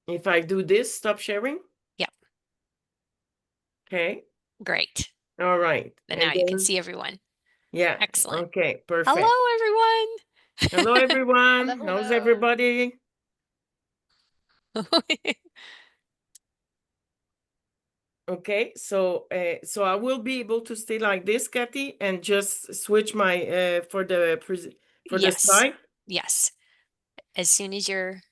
If I do this, stop sharing? Yep. Okay. Great. All right. And now And you can then, see everyone. yeah. Excellent. Okay. Perfect. Hello, Hello, everyone. How's Hello. everybody? everyone. Okay. So I will be able to stay like this, Kathy, and just switch my for the Yes. slide. Yes. As soon as you're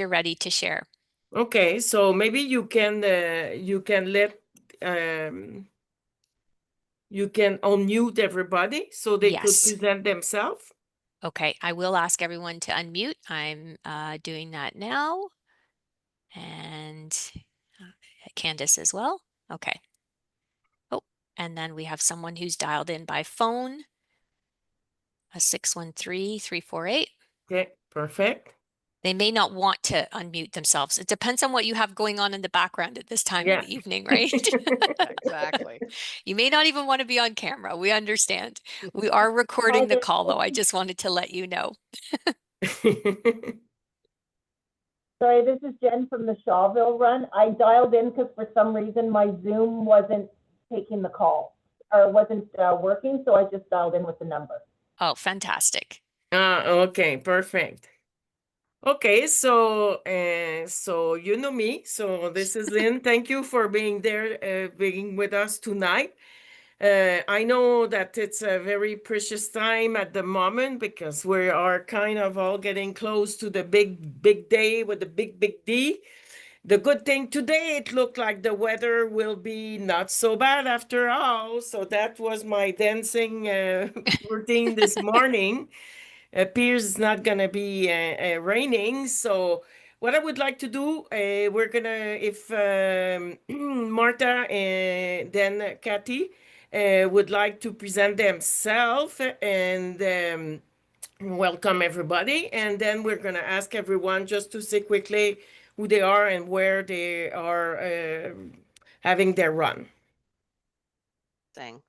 ready to share. Okay. So maybe you can let you can unmute everybody so they could Yes. present themselves. Okay. I will ask everyone to unmute. I'm doing that now. And Candace as well. Okay. Oh, and then we have someone who's dialed in by phone. A 613-348. Okay. Perfect. They may not want to unmute themselves. It depends on what you have going on in the background at this time of Yeah. the evening, right? Exactly. You may not even want to be on camera. We understand. We are recording the call, though. I just wanted to let you know. Sorry, this is Jen from the Shawville run. I dialed in because for some reason my Zoom wasn't taking the call or wasn't working, so I just dialed in with the number. Oh, fantastic. Okay, perfect. Okay, so you know me. So this is Lynn. Thank you for being there, being with us tonight. I know that it's a very precious time at the moment because we are kind of all getting close to the big day with the big D. The good thing today, it looked like the weather will be not so bad after all. So that was my dancing routine this morning. Appears it's not gonna be raining. So what I would like to do, we're gonna, if Marta and then Kathy would like to present themselves and welcome everybody, and then we're gonna ask everyone just to say quickly who they are and where they are having their run. Thing.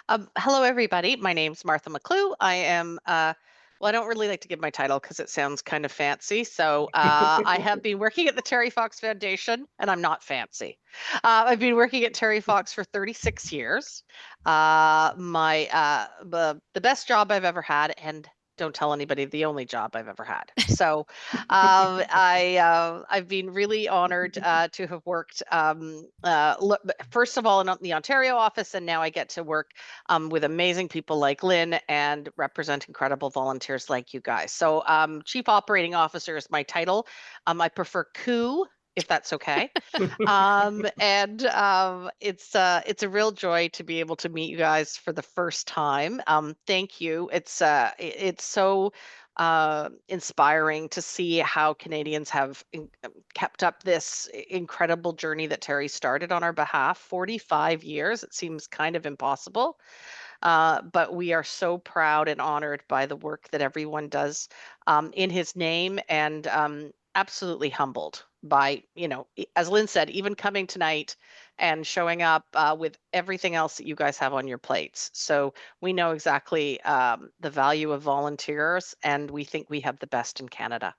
Hello, everybody. My name's Martha McClue. I am, well, I don't really like to give my title because it sounds kind of fancy. So I have been working at the Terry Fox Foundation, and I'm not fancy. I've been working at Terry Fox for 36 years. The best job I've ever had, and don't tell anybody, the only job I've ever had. So I've been really honored to have worked first of all in the Ontario office, and now I get to work with amazing people like Lynn and represent incredible volunteers like you guys. So Chief Operating Officer is my title. I prefer coup, if that's okay. It's a real joy to be able to meet you guys for the first time. Thank you. It's so inspiring to see how Canadians have kept up this incredible journey that Terry started on our behalf. 45 years, it seems kind of impossible. But we are so proud and honored by the work that everyone does in his name, and absolutely humbled by, as Lynn said, even coming tonight and showing up with everything else that you guys have on your plates. So we know exactly the value of volunteers, and we think we have the best in Canada.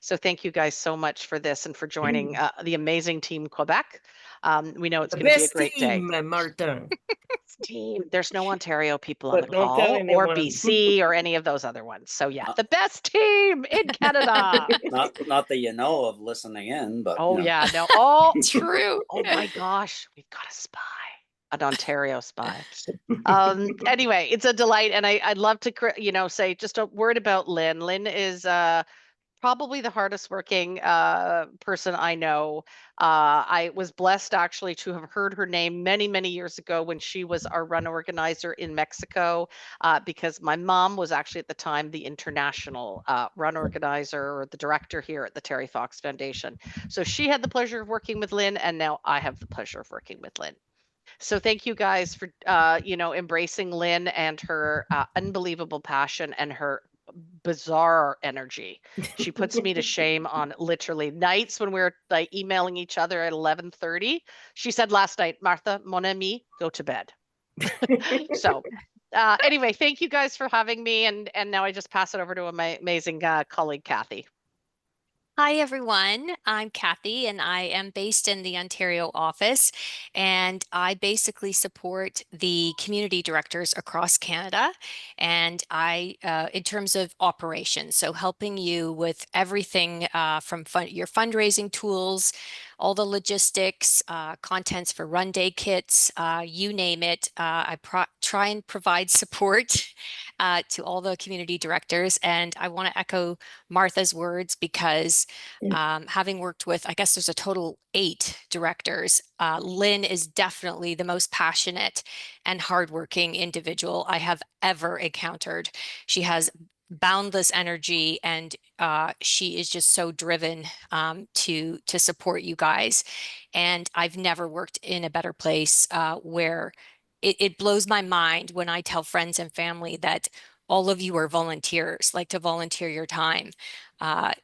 So thank you guys so much for this and for joining the amazing Team Quebec. We know it's The going to be a best great day. team, Martin. Team. There's no Ontario people on the But don't tell call, or anyone. BC, or any of those other ones. So yeah, the best team in Canada. Not that you know of listening in, but Oh you know. yeah, no. Oh, True. oh my gosh, we've got a spy, an Ontario spy. Anyway, it's a delight, and I'd love to say just a word about Lynn. Lynn is probably the hardest working person I know. I was blessed actually to have heard her name many, many years ago when she was our run organizer in Mexico, because my mom was actually at the time the international run organizer or the director here at the Terry Fox Foundation. So she had the pleasure of working with Lynn, and now I have the pleasure of working with Lynn. So thank you guys for embracing Lynn and her unbelievable passion and her bizarre energy. She puts me to shame on literally nights when we're like emailing each other at 11:30. She said last night, Martha, mon ami, go to bed. So anyway, thank you guys for having me, and now I just pass it over to my amazing colleague Kathy. Hi, everyone. I'm Kathy, and I am based in the Ontario office. And I basically support the community directors across Canada. And in terms of operations, so helping you with everything from your fundraising tools, all the logistics, contents for run day kits, you name it. I try and provide support to all the community directors. And I want to echo Martha's words because having worked with, I guess there's a total 8 directors, Lyne is definitely the most passionate and hardworking individual I have ever encountered. She has boundless energy, and she is just so driven to support you guys. And I've never worked in a better place where it blows my mind when I tell friends and family that all of you are volunteers, like to volunteer your time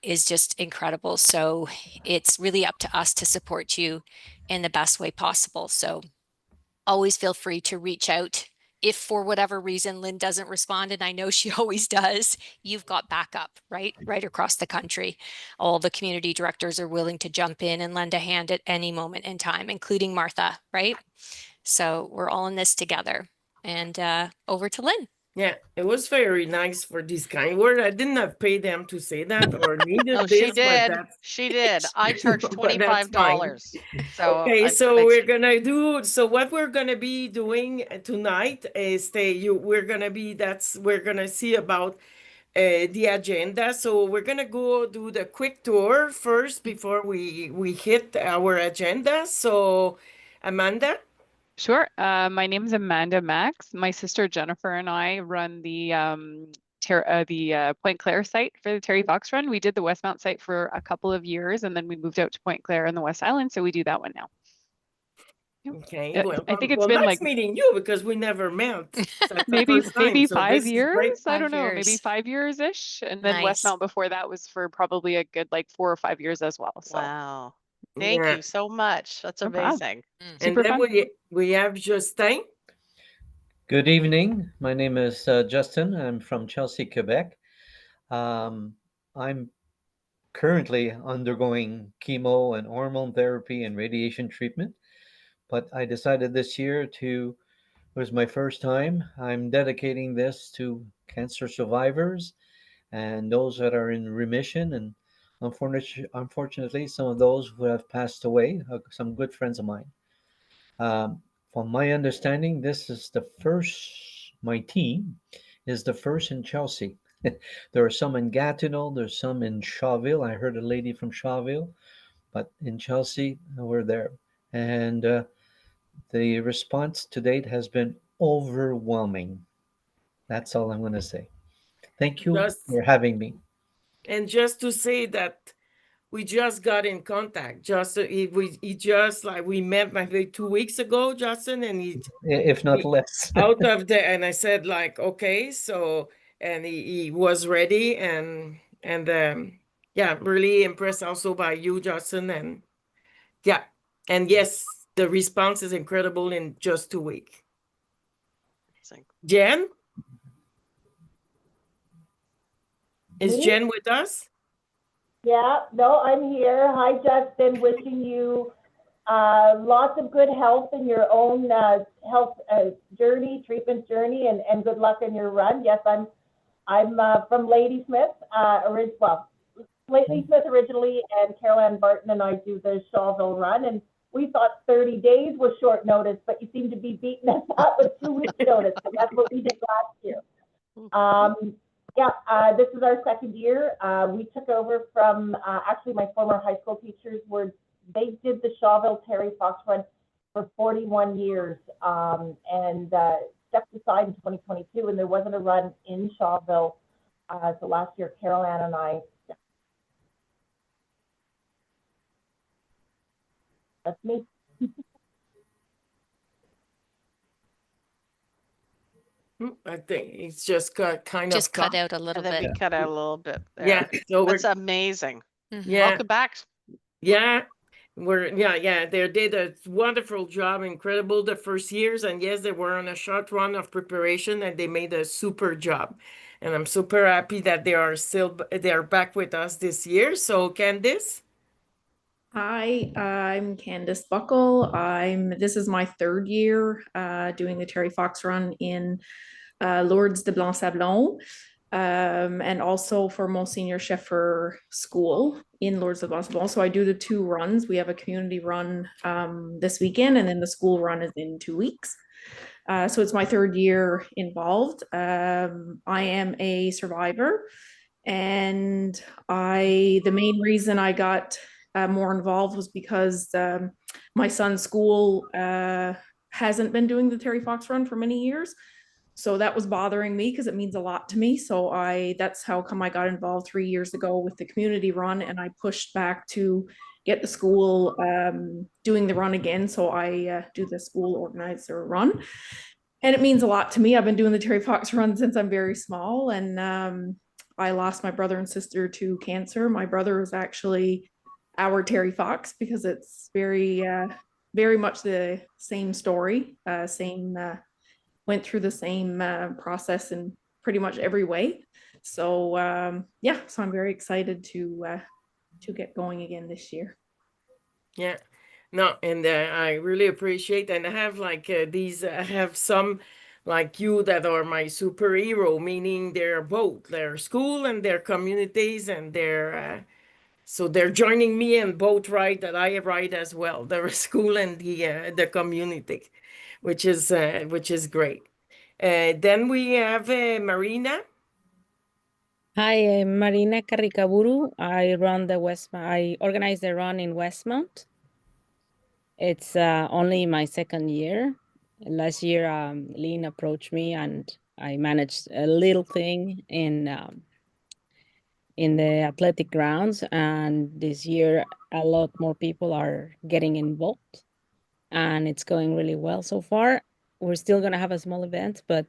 is just incredible. So it's really up to us to support you in the best way possible. So always feel free to reach out. If for whatever reason Lyne doesn't respond, and I know she always does, you've got backup, right? Right across the country. All the community directors are willing to jump in and lend a hand at any moment in time, including Martha, right? So we're all in this together. And over to Lyne. Yeah, it was very nice for this kind word. I didn't have paid them to say that or needed Oh, she this, but did. that's She did. I charged but that's fine. $25. So Okay, so thanks. we're gonna do, so what we're gonna be doing tonight is we're gonna see about the agenda. So we're gonna go do the quick tour first before we hit our agenda. So Amanda? Sure. My name is Amanda Max. My sister Jennifer and I run the Point Claire site for the Terry Fox Run. We did the Westmount site for a couple of years, and then we moved out to Point Claire in the West Island, so we do that one now. Yep. Okay, well, I think it's well, been nice like meeting you because we never met. That's the maybe first time, so 5 this is years. great. I 5 don't know, maybe years. 5 years-ish, and then Nice. Westmount before that was for probably a good like 4 or 5 years as well. So Wow. Thank Yeah, you so much. That's no problem. amazing. and Super then fun. we have Justin. Good evening. My name is Justin. I'm from Chelsea, Quebec. I'm currently undergoing chemo and hormone therapy and radiation treatment, but I decided this year it was my first time. I'm dedicating this to cancer survivors and those that are in remission, and unfortunately, some of those who have passed away, some good friends of mine. From my understanding, this is the first, my team is the first in Chelsea. There are some in Gatineau, there's some in Shawville. I heard a lady from Shawville, but in Chelsea, we're there. And the response to date has been overwhelming. That's all I'm going to say. Thank you Just for having me. and just to say that we just got in contact. He just like we met maybe 2 weeks ago, Justin, and If not he less. out of the and I said like okay, so and he was ready and yeah, really impressed also by you, Justin, and yeah, and yes, the response is incredible in just 2 weeks. Amazing. Jen, is Me? Jen with us? Yeah, no, I'm here. Hi, Justin. Wishing you lots of good health in your own health journey, treatment journey, and good luck in your run. Yes, I'm from Ladysmith, Ladysmith originally, and Carol Ann Barton and I do the Shawville run, and we thought 30 days was short notice, but you seem to be beating us up with 2 weeks notice, so that's what we did last year. This is our second year. We took over from actually my former high school teachers they did the Shawville Terry Fox Run for 41 years and stepped aside in 2022, and there wasn't a run in Shawville. So last year, Carol Ann and I. That's me. I think it's just cut kind Just of cut out a little And then bit. we cut out a little bit there. Yeah, so That's amazing. yeah, Welcome back. yeah, they did a wonderful job, incredible the first years, and yes, they were on a short run of preparation, and they made a super job. and I'm super happy that they're back with us this year. So Candice? Hi, I'm Candice Buckle. This is my third year doing the Terry Fox Run in Lourdes de Blanc-Sablon, and also for Monseigneur Scheffer School in Lourdes de Blanc-Sablon. So I do the two runs. We have a community run this weekend, and then the school run is in 2 weeks. So it's my third year involved. I am a survivor, and the main reason I got more involved was because my son's school hasn't been doing the Terry Fox Run for many years. So that was bothering me because it means a lot to me. So that's how come I got involved 3 years ago with the community run, and I pushed back to get the school doing the run again. So I do the school organizer run. And it means a lot to me. I've been doing the Terry Fox Run since I'm very small, and I lost my brother and sister to cancer. My brother was actually our Terry Fox because it's very much the same story, went through the same process in pretty much every way. So yeah, so I'm very excited to get going again this year. Yeah. No, and I really appreciate, and I have I have some like you that are my superhero, meaning they're both their school and their communities, and so they're joining me in both ride that I ride as well, the school and the community, which is great. Then we have Marina. Hi, I'm Marina Carricaburu. I organize the run in Westmount. It's only my second year. Last year, Lyne approached me and I managed a little thing in the athletic grounds. And this year, a lot more people are getting involved, and it's going really well so far. We're still going to have a small event, but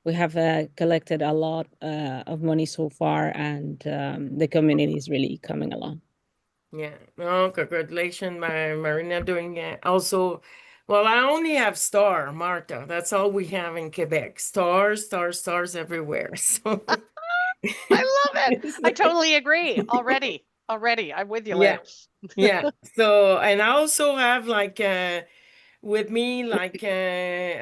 we have collected a lot of money so far, and the community is really coming along. Yeah. Oh, congratulations, Marina, doing also. Well, I only have Star, Marta. That's all we have in Quebec. Stars, stars, stars everywhere. So I love it. I totally agree. Already. I'm with you, yeah, Lynn. yeah. So, and I also have with me, I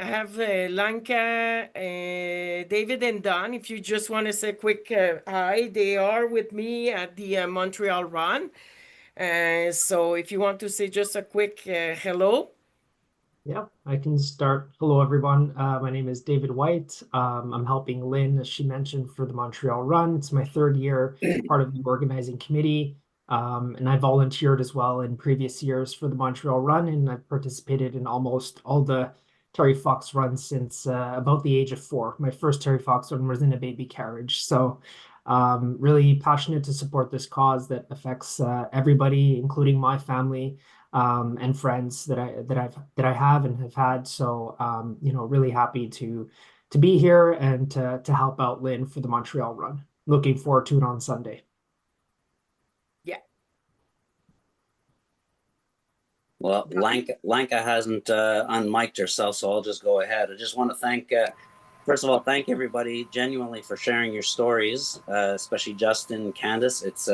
have Lanka, David, and Don. If you just want to say quick hi, they are with me at the Montreal Run. So if you want to say just a quick hello. Yeah, I can start. Hello, everyone. My name is David White. I'm helping Lynn, as she mentioned, for the Montreal Run. It's my third year, part of the organizing committee. And I volunteered as well in previous years for the Montreal Run, and I've participated in almost all the Terry Fox runs since about the age of 4. My first Terry Fox run was in a baby carriage. So really passionate to support this cause that affects everybody, including my family. And friends that I have and have had. So really happy to be here and to help out Lynn for the Montreal Run. Looking forward to it on Sunday. Yeah. Well, Lanka hasn't unmiked herself, so I'll just go ahead. I just want to thank, first of all, thank everybody genuinely for sharing your stories, especially Justin and Candice. It's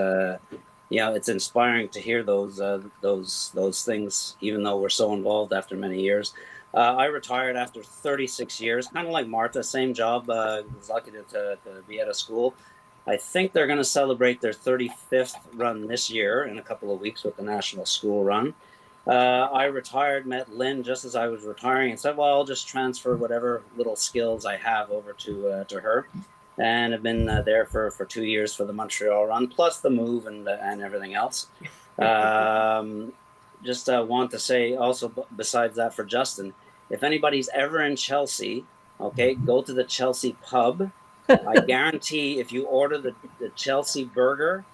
it's inspiring to hear those things, even though we're so involved after many years. I retired after 36 years, kind of like Martha, same job. Was lucky to be at a school. I think they're going to celebrate their 35th run this year in a couple of weeks with the National School Run. I retired, met Lynn just as I was retiring, and said, well, I'll just transfer whatever little skills I have over to her. And have been there for 2 years for the Montreal Run, plus the move and everything else. Just want to say also, besides that, for Justin, if anybody's ever in Chelsea, okay, go to the Chelsea pub. I guarantee if you order the Chelsea burger,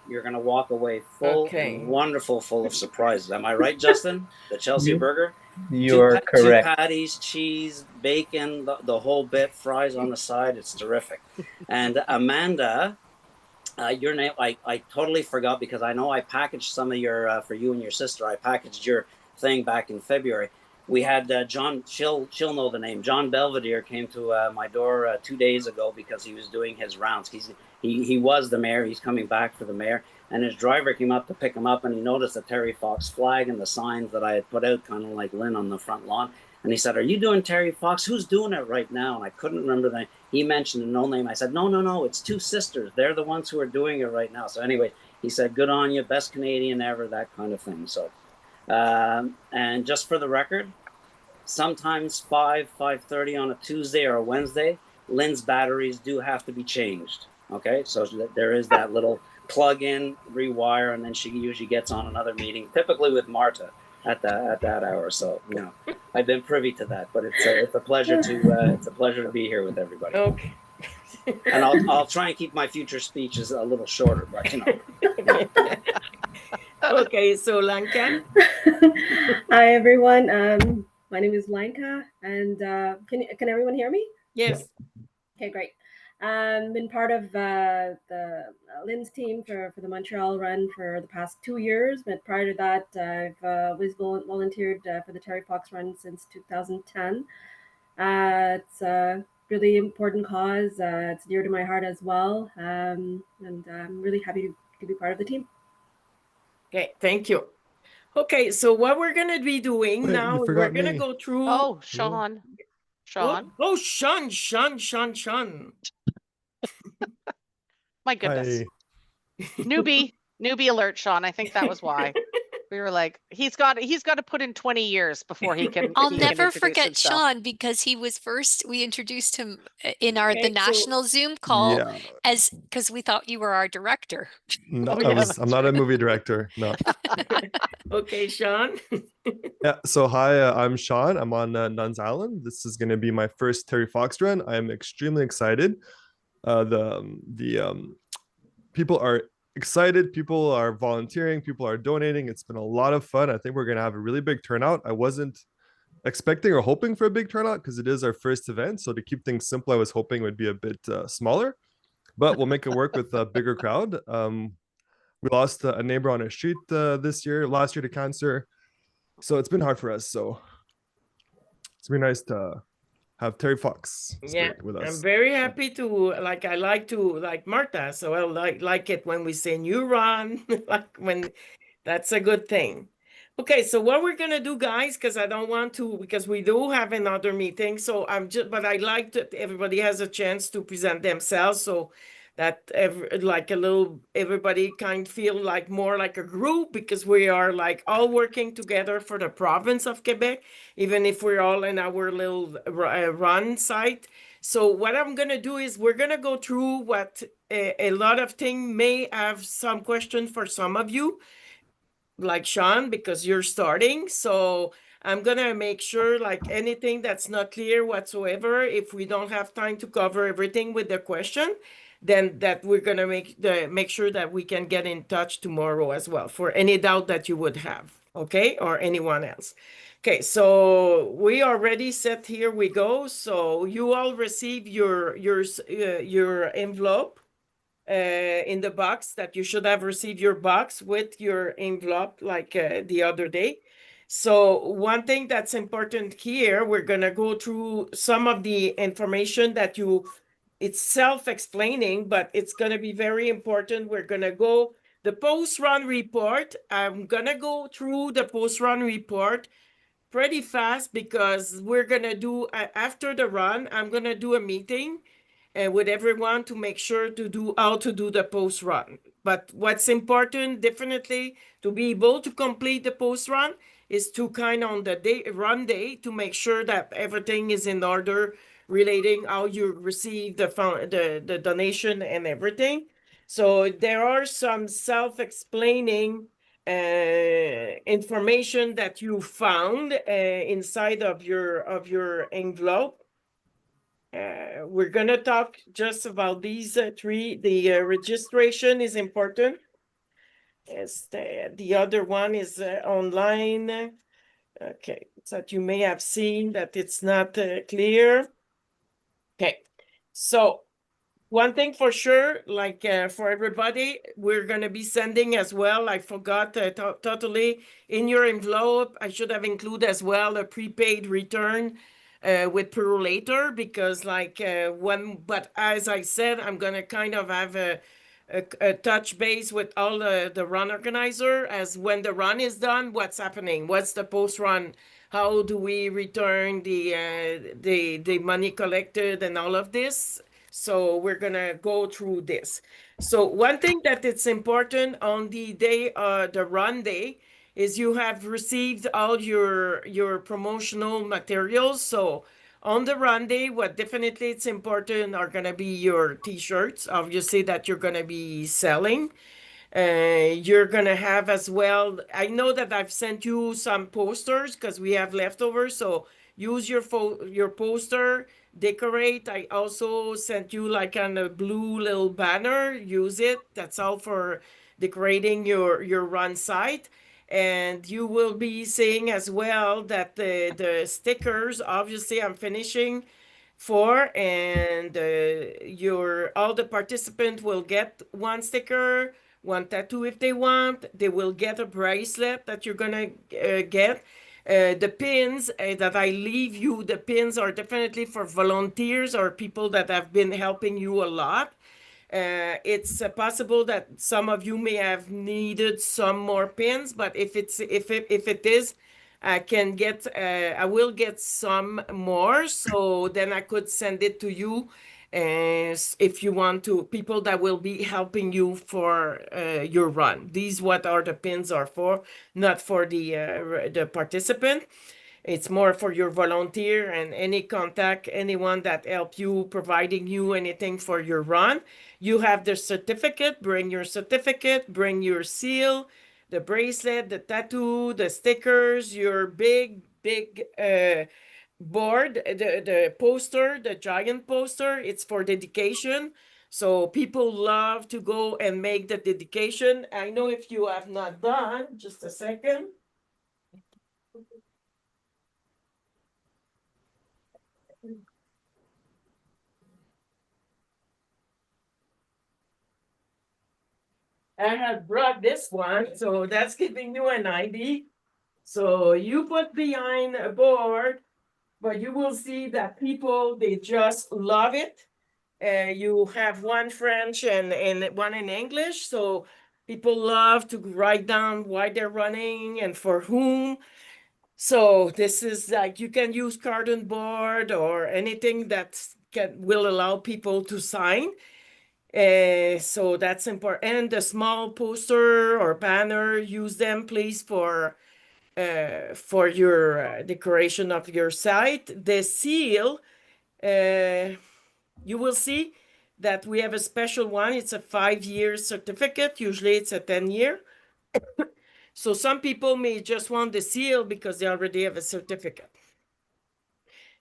you're going to walk away full and wonderful, full of surprises. Am I right, Justin? The Chelsea burger? You are correct. 2 patties, cheese, bacon, the whole bit, fries on the side. It's terrific. And Amanda, your name, I totally forgot because I know I packaged some of your, for you and your sister, I packaged your thing back in February. we had John, she'll know the name. John Belvedere came to my door 2 days ago because he was doing his rounds. He was the mayor. He's coming back for the mayor. And his driver came up to pick him up, and he noticed the Terry Fox flag and the signs that I had put out, kind of like Lynn on the front lawn. And he said, "Are you doing Terry Fox? Who's doing it right now?" And I couldn't remember the name. He mentioned a no name. I said, no, it's two sisters. They're the ones who are doing it right now. So anyway, he said, "Good on you, best Canadian ever," that kind of thing. So, and just for the record, sometimes 5:30 on a Tuesday or a Wednesday, Lynn's batteries do have to be changed. Okay, so there is that little plug in, rewire, and then she usually gets on another meeting, typically with Marta at that hour. So I've been privy to that, but it's a pleasure to be here with everybody. Okay. And I'll try and keep my future speeches a little shorter, but Okay, so Lanka. Hi everyone. My name is Lanka, and can everyone hear me? Yes. Okay, great. Been part of the Lynn's team for the Montreal run for the past 2 years, but prior to that, I've always volunteered for the Terry Fox run since 2010. It's a really important cause. It's dear to my heart as well, and I'm really happy to be part of the team. Okay, thank you. Okay, so what we're gonna be doing now, we're gonna go through. Oh, Sean. Sean. Oh, Sean. My goodness. Newbie alert, Sean. I think that was why. We were like, he's got to put in 20 years before he can. I'll never forget Sean, because he was first. We introduced him in the national Zoom call because we thought you were our director. No, I'm not a movie director. No. Okay, Sean. Yeah. So hi, I'm Sean. I'm on Nuns Island. This is going to be my first Terry Fox run. I am extremely excited. The people are excited. People are volunteering. People are donating. It's been a lot of fun. I think we're going to have a really big turnout. I wasn't expecting or hoping for a big turnout because it is our first event. So to keep things simple, I was hoping it would be a bit smaller, but we'll make it work with a bigger crowd. We lost a neighbor on our street last year to cancer. So it's been hard for us. So it's been nice to have Terry Fox with us. I'm very happy to I like to like Marta, so I like it when we say new run, like when that's a good thing. Okay, so what we're gonna do, guys, because I don't want to, because we do have another meeting. So but I like that everybody has a chance to present themselves, so that everybody kind of feel like more like a group, because we are like all working together for the province of Quebec, even if we're all in our little run site. So what I'm gonna do is we're gonna go through what a lot of things may have some question for some of you, like Sean, because you're starting. So I'm gonna make sure like anything that's not clear whatsoever, if we don't have time to cover everything with the question, then that we're gonna make sure that we can get in touch tomorrow as well for any doubt that you would have, okay, or anyone else. Okay, so we are ready, set, here we go. So you all receive your envelope in the box, that you should have received your box with your envelope like the other day. So one thing that's important here, we're gonna go through some of the information that it's self-explaining, but it's gonna be very important. We're gonna go the post-run report. I'm gonna go through the post-run report pretty fast, because we're gonna do after the run, I'm gonna do a meeting with everyone to make sure to do how to do the post run. But what's important, definitely, to be able to complete the post run is to kind of on the run day to make sure that everything is in order, relating how you receive the donation and everything. So there are some self-explaining information that you found inside of your envelope. We're gonna talk just about these three. The registration is important. As the other one is online. Okay, so you may have seen that it's not clear. Okay, so One thing for sure, like for everybody, we're going to be sending as well. I forgot totally in your envelope. I should have included as well a prepaid return with Perulator because but as I said, I'm going to kind of have a touch base with all the run organizer as when the run is done, what's happening, what's the post run, how do we return the money collected and all of this. So we're gonna go through this. So one thing that it's important on the day, the run day, is you have received all your promotional materials. So on the run day, what definitely it's important are gonna be your t-shirts, obviously that you're gonna be selling. You're gonna have as well. I know that I've sent you some posters because we have leftovers. So use your poster, decorate. I also sent you like on a blue little banner. Use it. That's all for decorating your run site. And you will be seeing as well that the stickers. Obviously, I'm finishing for, and your all the participants will get one sticker, one tattoo if they want. They will get a bracelet that you're gonna get. The pins that I leave you, the pins are definitely for volunteers or people that have been helping you a lot. It's possible that some of you may have needed some more pins, but if it is, I will get some more, so then I could send it to you if you want to, people that will be helping you for your run. These what are the pins are for, not for the participant. It's more for your volunteer and any contact, anyone that help you, providing you anything for your run. You have the certificate, bring your certificate, bring your seal, the bracelet, the tattoo, the stickers, your big board, the poster, the giant poster. It's for dedication. So people love to go and make the dedication. I know if you have not done, just a second. I have brought this one, so that's giving you an ID. So you put behind a board, but you will see that people, they just love it. You have one French and one in English, so people love to write down why they're running and for whom. So this is like you can use cardboard board or anything that will allow people to sign. So that's important. And the small poster or banner, use them please for your decoration of your site. The seal, you will see that we have a special one. It's a 5-year certificate. Usually it's a 10-year. So some people may just want the seal because they already have a certificate.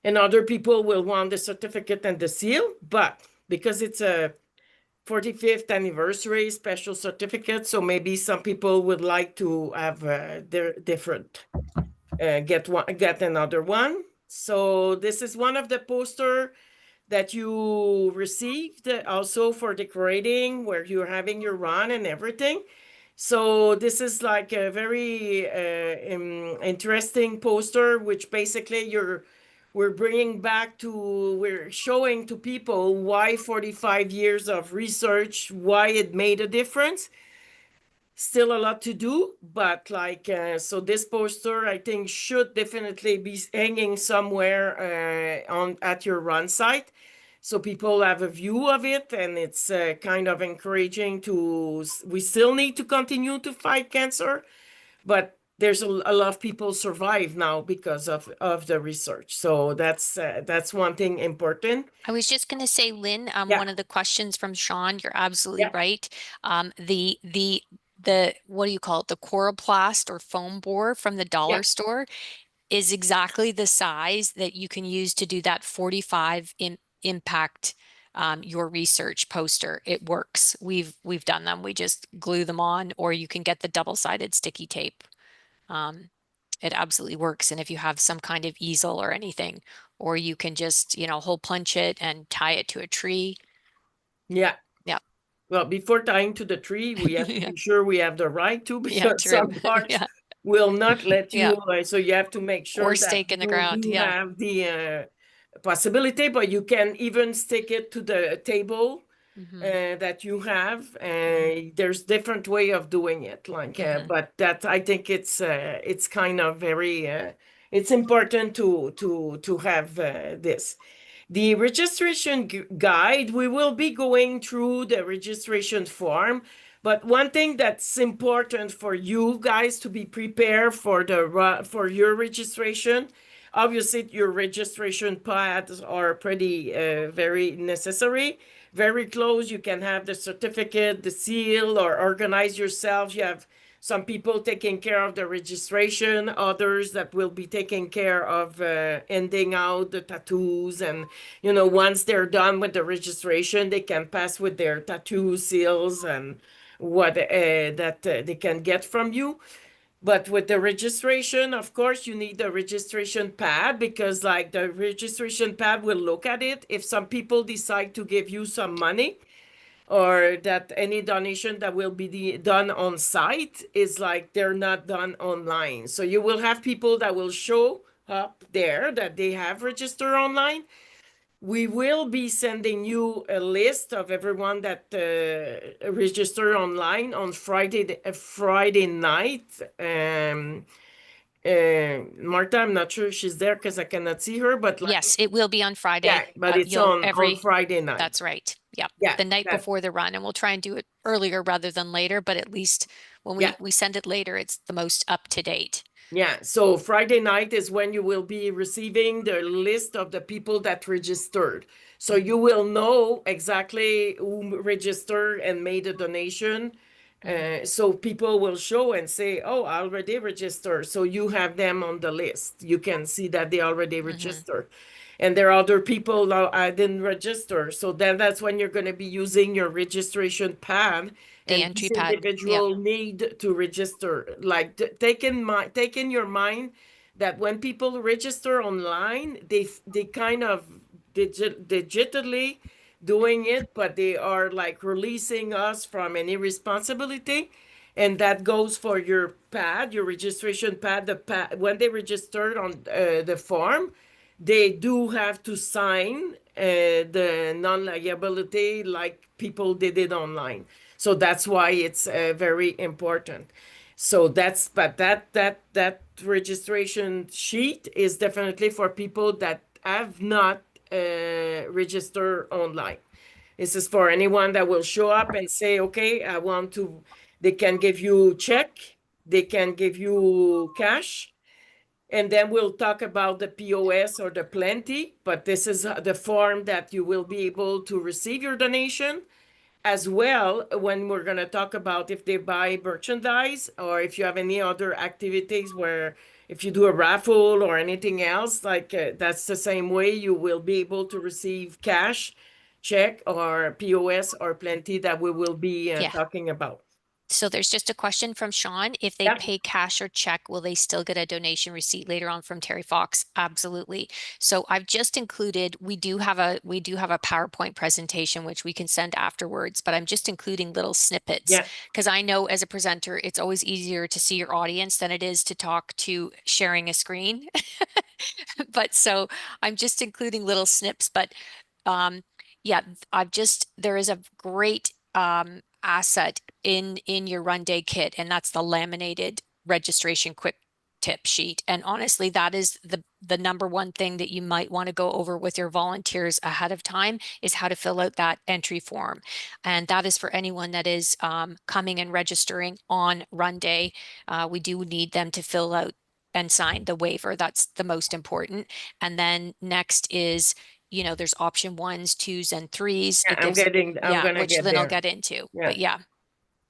And other people will want the certificate and the seal, but because it's a 45th anniversary special certificate, so maybe some people would like to have their different get another one. So this is one of the poster that you received also for decorating where you're having your run and everything. So this is like a very interesting poster, which basically we're showing to people why 45 years of research, why it made a difference. Still a lot to do, but so this poster I think should definitely be hanging somewhere at your run site, so people have a view of it, and it's kind of encouraging to. We still need to continue to fight cancer, but there's a lot of people survive now because of the research. So that's one thing important. I was just going to say, Lynn, Yeah. one of the questions from Sean, you're absolutely Yeah. right. The what do you call it? The coroplast or foam board from the dollar Yeah. store is exactly the size that you can use to do that 45 impact your research poster. It works. We've done them. We just glue them on, or you can get the double-sided sticky tape. It absolutely works. And if you have some kind of easel or anything, or you can just, hole punch it and tie it to a tree. Yeah. Yeah. Well, before tying to the tree, we have to Yeah. be sure we have the right to, Yeah, because true. some parks Yeah. will not let Yeah. you. So you have to make sure Or that stake in the you ground. do Yeah. have the possibility, but you can even stick it to the table that you have. There's different way of doing it, like, but that I think it's kind of very. It's important to have this. The registration guide, we will be going through the registration form, but one thing that's important for you guys to be prepared for for your registration. Obviously, your registration pads are pretty very necessary, very close. You can have the certificate, the seal, or organize yourself. You have some people taking care of the registration, others that will be taking care of ending out the tattoos. And, once they're done with the registration, they can pass with their tattoo seals and what that they can get from you. But with the registration, of course, you need the registration pad, because like the registration pad will look at it. If some people decide to give you some money, or that any donation that will be done on site is like they're not done online. So you will have people that will show up there that they have registered online. We will be sending you a list of everyone that registered online on Friday night. Martha, I'm not sure if she's there because I cannot see her, but like, Yes, it will be on Friday. yeah, but it's on Friday night. That's right. Yeah. Yeah, The night before the run, and we'll try and do it earlier rather than later, but at least when we send it later, it's the most up to date. Yeah, so Friday night is when you will be receiving the list of the people that registered. So you will know exactly who registered and made a donation. So people will show and say, oh, I already registered. So you have them on the list. You can see that they already registered. And there are other people that I didn't register. So then that's when you're going to be using your registration pad. The And entry this pad. individual need to register. Like take in your mind that when people register online, they kind of digitally doing it, but they are like releasing us from any responsibility. And that goes for your pad, your registration pad. The pad, when they registered on the form, they do have to sign the non-liability like people did it online. So that's why it's very important. So that registration sheet is definitely for people that have not registered online. This is for anyone that will show up and say, okay, I want to, they can give you check, they can give you cash, and then we'll talk about the POS or the Pllenty, but this is the form that you will be able to receive your donation. As well, when we're going to talk about if they buy merchandise or if you have any other activities where if you do a raffle or anything else, like that's the same way you will be able to receive cash, check, or POS or Pllenty that we will be talking about. So there's just a question from Sean. If they pay cash or check, will they still get a donation receipt later on from Terry Fox? Absolutely. So I've just included, we do have a PowerPoint presentation, which we can send afterwards, but I'm just including little snippets because I know as a presenter, it's always easier to see your audience than it is to talk to sharing a screen. But so I'm just including little snips, but yeah, there is a great asset in your run day kit, and that's the laminated registration quick tip sheet. And honestly, that is the number one thing that you might want to go over with your volunteers ahead of time is how to fill out that entry form. And that is for anyone that is coming and registering on run day. We do need them to fill out and sign the waiver. That's the most important. And then next is, there's option 1s, 2s, and 3s. Yeah, I'm gonna which get Lynn will there. get into. But yeah,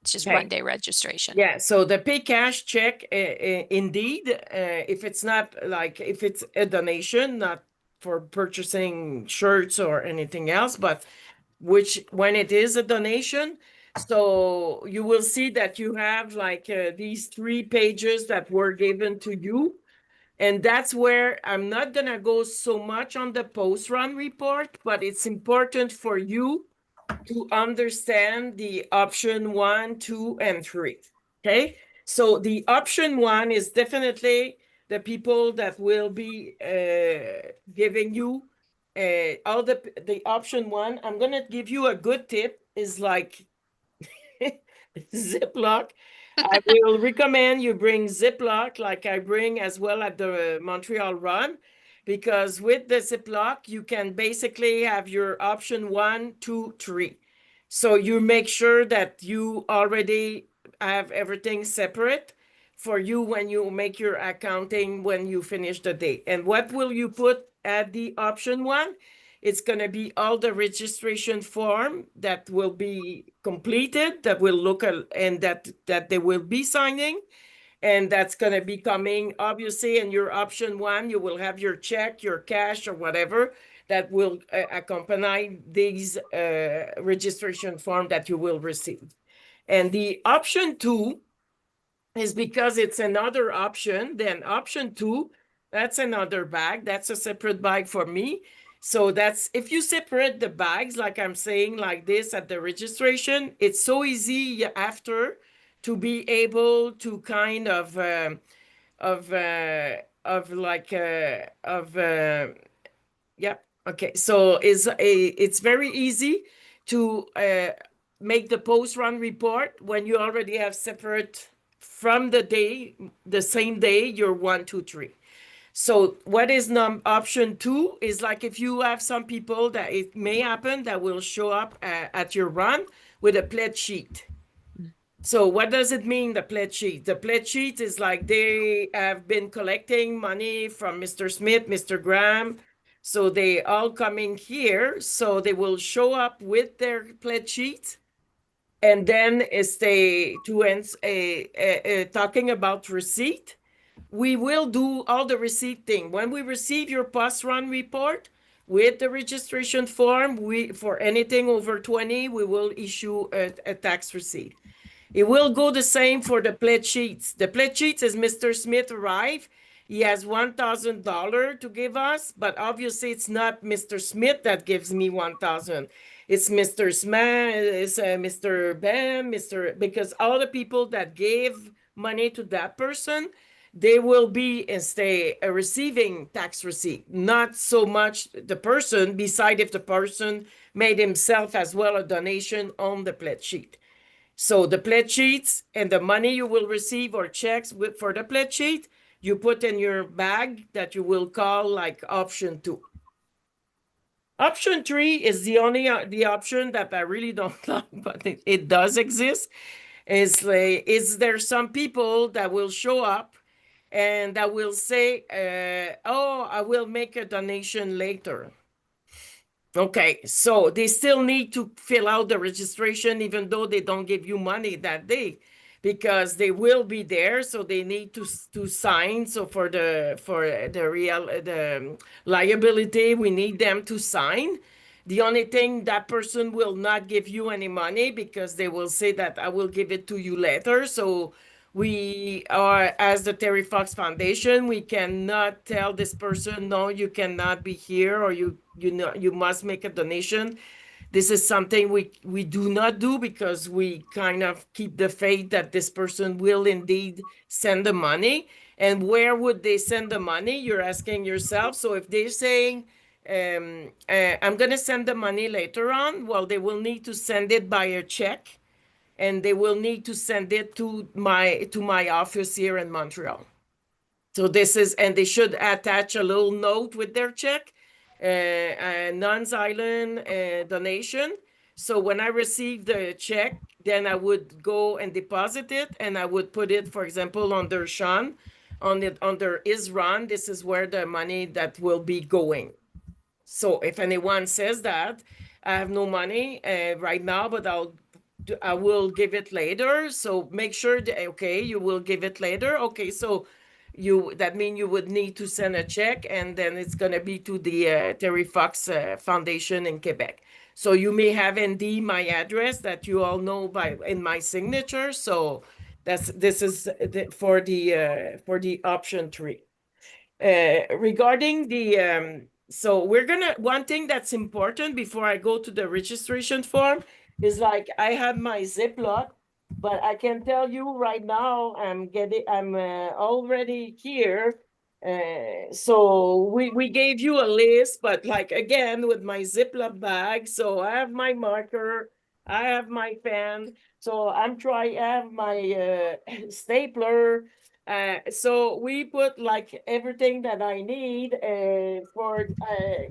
it's just run day registration. Yeah, so the pay cash check, indeed, if it's not like, if it's a donation, not for purchasing shirts or anything else, but when it is a donation, so you will see that you have like these 3 pages that were given to you. And that's where I'm not gonna go so much on the post-run report, but it's important for you to understand the option 1, 2, and 3. Okay, so the option 1 is definitely the people that will be giving you all the option 1. I'm gonna give you a good tip, is like Ziploc. I will recommend you bring Ziploc, like I bring as well at the Montreal Run, because with the Ziploc, you can basically have your option 1, 2, 3. So you make sure that you already have everything separate for you when you make your accounting when you finish the day. And what will you put at the option 1? It's going to be all the registration form that will be completed, that will look at, and that they will be signing. And that's going to be coming, obviously, in your option 1, you will have your check, your cash, or whatever that will accompany these registration form that you will receive. And the option 2 is because it's another option. Then option 2, that's another bag. That's a separate bag for me. So that's, if you separate the bags, like I'm saying, like this at the registration, it's so easy after to be able to kind of yeah. Okay. So it's very easy to make the post-run report when you already have separate from the same day, your 1, 2, 3. So what is option 2 is like if you have some people that it may happen that will show up at your run with a pledge sheet. So what does it mean, the pledge sheet? The pledge sheet is like they have been collecting money from Mr. Smith, Mr. Graham. So they all coming here. So they will show up with their pledge sheet. And then talking about receipt, we will do all the receipt thing. When we receive your post-run report with the registration form, for anything over 20, we will issue a tax receipt. It will go the same for the pledge sheets. The pledge sheets is Mr. Smith arrived. He has $1,000 to give us, but obviously it's not Mr. Smith that gives me 1,000. It's Mr. Smith, it's Mr. Ben, because all the people that gave money to that person, they will be receiving tax receipt, not so much the person, beside if the person made himself as well a donation on the pledge sheet. So the pledge sheets and the money you will receive or checks for the pledge sheet, you put in your bag that you will call like option 2. Option 3 is the only the option that I really don't like, but it does exist. Is there some people that will show up and that will say, oh, I will make a donation later. Okay, so they still need to fill out the registration even though they don't give you money that day, because they will be there, so they need to sign. So for the liability, we need them to sign. The only thing, that person will not give you any money because they will say that I will give it to you later. So we are, as the Terry Fox Foundation, we cannot tell this person, no, you cannot be here, or you must make a donation. This is something we do not do, because we kind of keep the faith that this person will indeed send the money. And where would they send the money? You're asking yourself. So if they're saying, I'm going to send the money later on, well, they will need to send it by a check, and they will need to send it to my office here in Montreal. So and they should attach a little note with their check, non-silent donation. So when I receive the check, then I would go and deposit it, and I would put it, for example, under Sean, under his run. This is where the money that will be going. So if anyone says that I have no money right now, but I will give it later. So make sure that, okay, you will give it later. Okay, so that means you would need to send a check, and then it's going to be to the Terry Fox Foundation in Quebec. So you may have indeed my address that you all know in my signature. So this is for the option 3. Regarding So one thing that's important before I go to the registration form is like I have my Ziploc, but I can tell you right now I'm already here. So we gave you a list, but like again with my Ziploc bag, so I have my marker, I have my pen, so I have my stapler. So we put like everything that I need for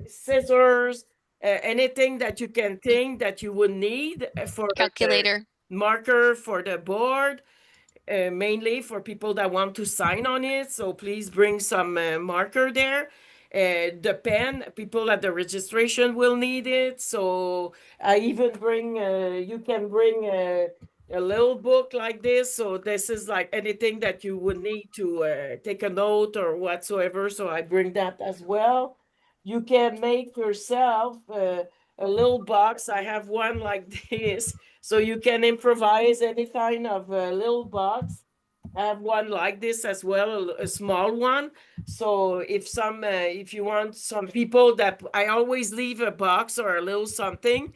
scissors, anything that you can think that you would need for the Calculator. marker for the board, mainly for people that want to sign on it. So please bring some marker there. The pen, people at the registration will need it. So I even bring, you can bring a little book like this. So this is like anything that you would need to take a note or whatsoever. So I bring that as well. You can make yourself a little box. I have one like this. So you can improvise any kind of little box. I have one like this as well, a small one. So if you want some people that I always leave a box or a little something,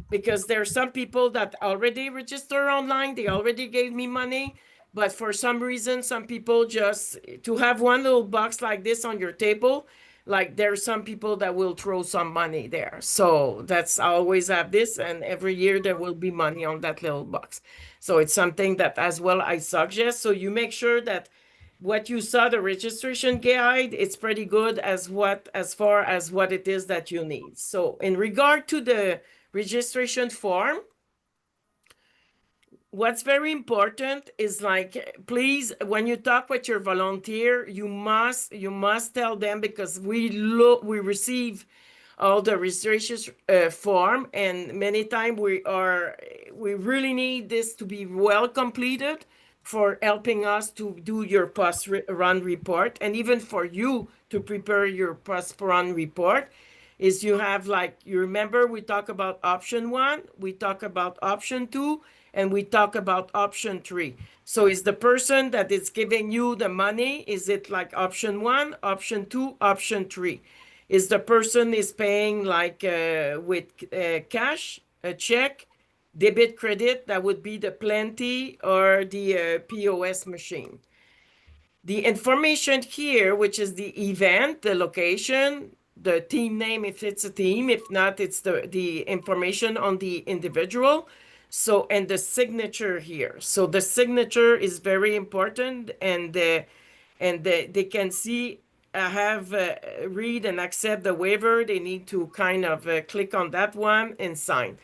because there are some people that already register online, they already gave me money, but for some reason, some people just to have one little box like this on your table, like there's some people that will throw some money there. So that's I always have this, and every year there will be money on that little box. So it's something that as well I suggest. So you make sure that what you saw, the registration guide, it's pretty good as far as what it is that you need. So in regard to the registration form, what's very important is like, please, when you talk with your volunteer, you must tell them, because we receive all the registration form, and many times we really need this to be well completed for helping us to do your post run report, and even for you to prepare your post run report. Is you have, like, you remember we talk about option 1, we talk about option 2, and we talk about option 3. So is the person that is giving you the money, is it like option 1, option 2, option 3? Is the person is paying like with cash, a check, debit, credit? That would be the Pllenty or the POS machine. The information here, which is the event, the location, the team name if it's a team, if not, it's the information on the individual. So, and the signature here. So the signature is very important, and they can see, have read and accept the waiver. They need to kind of click on that one and sign.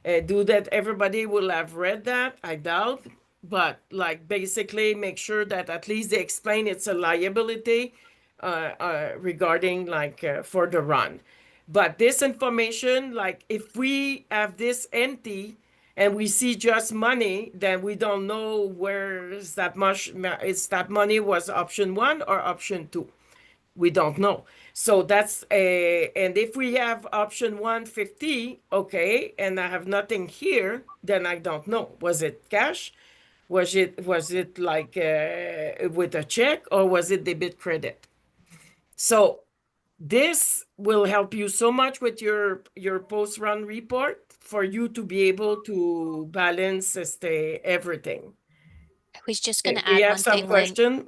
Do that. Everybody will have read that, I doubt, but like basically make sure that at least they explain it's a liability regarding like for the run. But this information, like if we have this empty and we see just money, then we don't know where is that much, is that money was option 1 or option 2. We don't know. So that's a, and if we have option 150, okay, and I have nothing here, then I don't know. Was it cash? Was it like with a check, or was it debit credit? So this will help you so much with your post run report for you to be able to balance everything. I was just going to We add have one some thing, Lynn.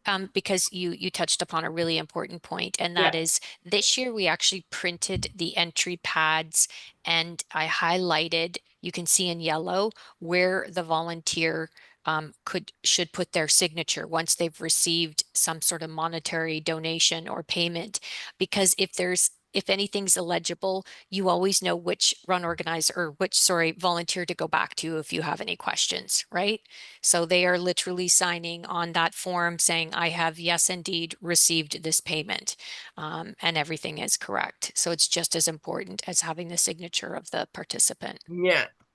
question. Because you touched upon a really important point, and Yeah. that is this year we actually printed the entry pads, and I highlighted, you can see in yellow, where the volunteer should put their signature once they've received some sort of monetary donation or payment. Because if anything's illegible, you always know which run organizer or volunteer to go back to if you have any questions, right? So they are literally signing on that form saying, I have, yes, indeed, received this payment, and everything is correct. So it's just as important as having the signature of the participant.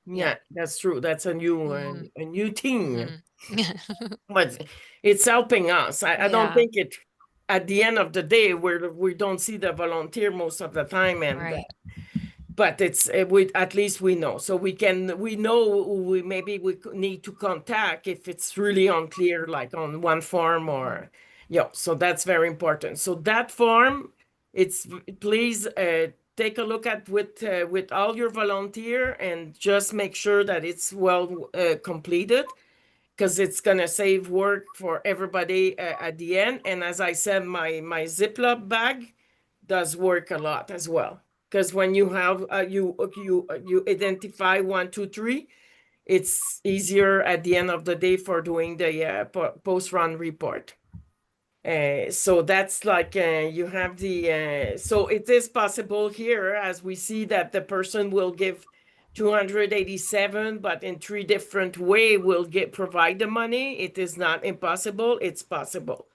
Yeah, that's true. That's a new thing. Mm-hmm. But it's helping us. I don't Yeah, think it, at the end of the day, we don't see the volunteer most of the time, and right. but it's we, at least we know, so we know who we need to contact if it's really unclear, like on one form, or yeah. So that's very important. So that form, It's please take a look at with all your volunteer and just make sure that it's well completed, because it's gonna save work for everybody at the end. And as I said, my Ziploc bag does work a lot as well, because when you have you identify 1, 2, 3, it's easier at the end of the day for doing the post-run report. So that's like you have the so it is possible here, as we see that the person will give 287, but in 3 different way will provide the money. It is not impossible, it's possible,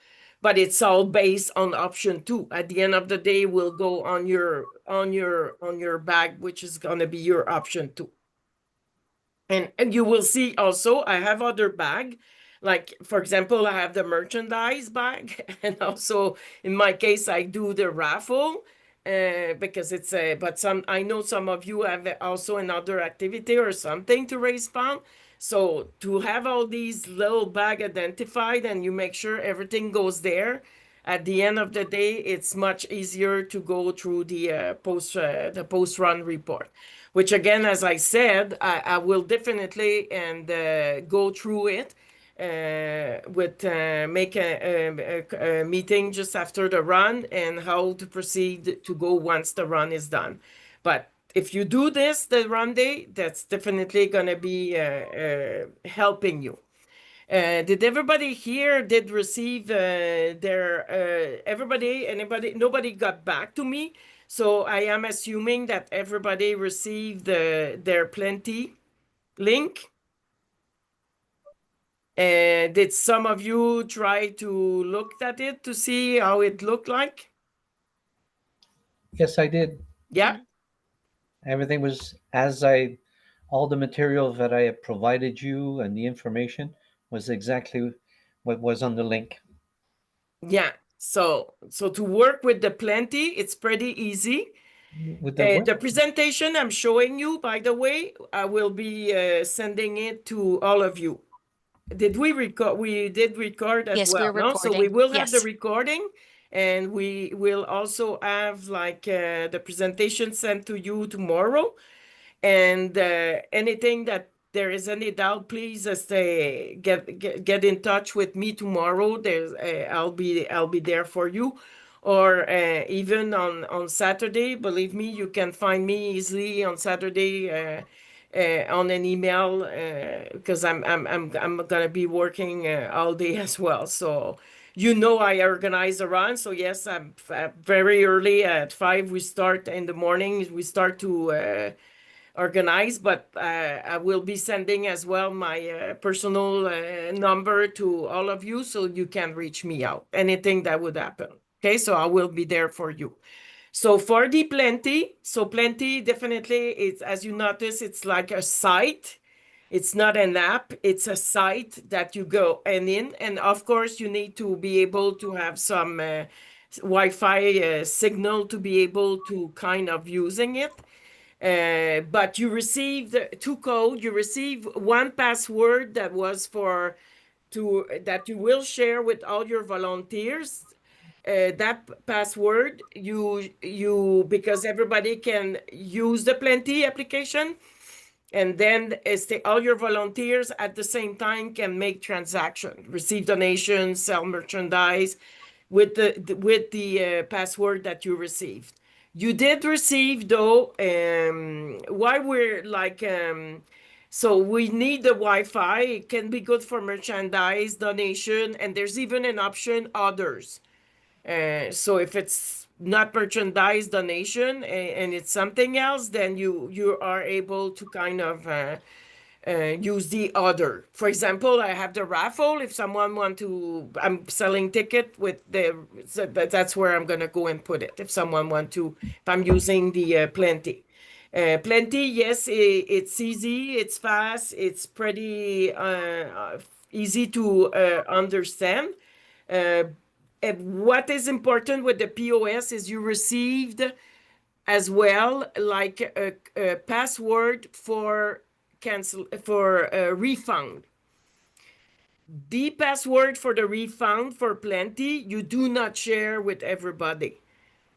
but it's all based on option 2. At the end of the day, will go on your bag, which is going to be your option 2. And you will see also, I have other bag. Like, for example, I have the merchandise bag. And also, in my case, I do the raffle because it's a, but I know some of you have also another activity or something to raise fund. So to have all these little bag identified and you make sure everything goes there, at the end of the day, it's much easier to go through the post-run report, which again, as I said, I will definitely and go through it with make a meeting just after the run and how to proceed to go once the run is done. But if you do this, the run day, that's definitely going to be helping you. Did everybody here did receive nobody got back to me. So I am assuming that everybody received their Pllenty link. Did some of you try to look at it to see how it looked like? Yes, I did. Yeah. Everything was all the material that I have provided you and the information was exactly what was on the link. Yeah. So to work with the Pllenty, it's pretty easy. With the The presentation I'm showing you, by the way, I will be sending it to all of you. Did we record? We did record as Yes, well, we're no? So we recording. will have the Yes. recording, and we will also have like the presentation sent to you tomorrow. And anything that there is any doubt, please stay get in touch with me tomorrow. There's I'll be there for you, or even on Saturday. Believe me, you can find me easily on Saturday on an email because I'm gonna be working all day as well. So I organize a run. So yes, I'm very early at 5. We start in the morning. We start to organized, but I will be sending as well my personal number to all of you so you can reach me out. Anything that would happen. Okay, so I will be there for you. So for the Pllenty definitely, it's, as you notice, it's like a site. It's not an app, it's a site that you go and of course you need to be able to have some Wi-Fi signal to be able to kind of using it. But you received 2 code. You receive 1 password that was that you will share with all your volunteers. That password because everybody can use the Pllenty application, and then all your volunteers at the same time can make transactions, receive donations, sell merchandise with the password that you received. You did receive, though, why we're like, so we need the Wi-Fi. It can be good for merchandise, donation, and there's even an option, others. So if it's not merchandise donation and it's something else, then you are able to kind of use the other. For example, I have the raffle. If someone want to, I'm selling ticket with so that's where I'm gonna go and put it. If someone want to, if I'm using the Pllenty. Pllenty, yes, it's easy, it's fast, it's pretty easy to understand. What is important with the POS is you received as well like a password for refund. The password for the refund for Pllenty you do not share with everybody.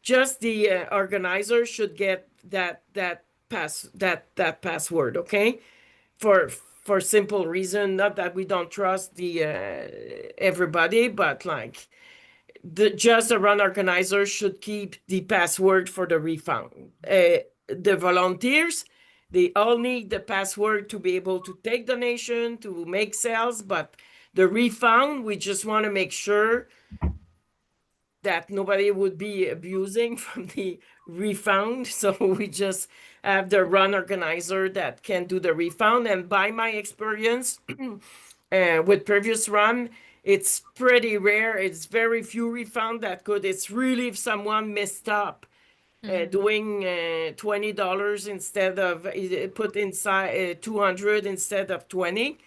just the organizer should get that password, okay? For simple reason, not that we don't trust the everybody, but like just the run organizer should keep the password for the refund. The volunteers, they all need the password to be able to take donation, to make sales, but the refund, we just want to make sure that nobody would be abusing from the refund. So we just have the run organizer that can do the refund. And by my experience with previous run, it's pretty rare. It's very few refund that could. It's really if someone messed up doing $20 instead of put inside 200 instead of 20.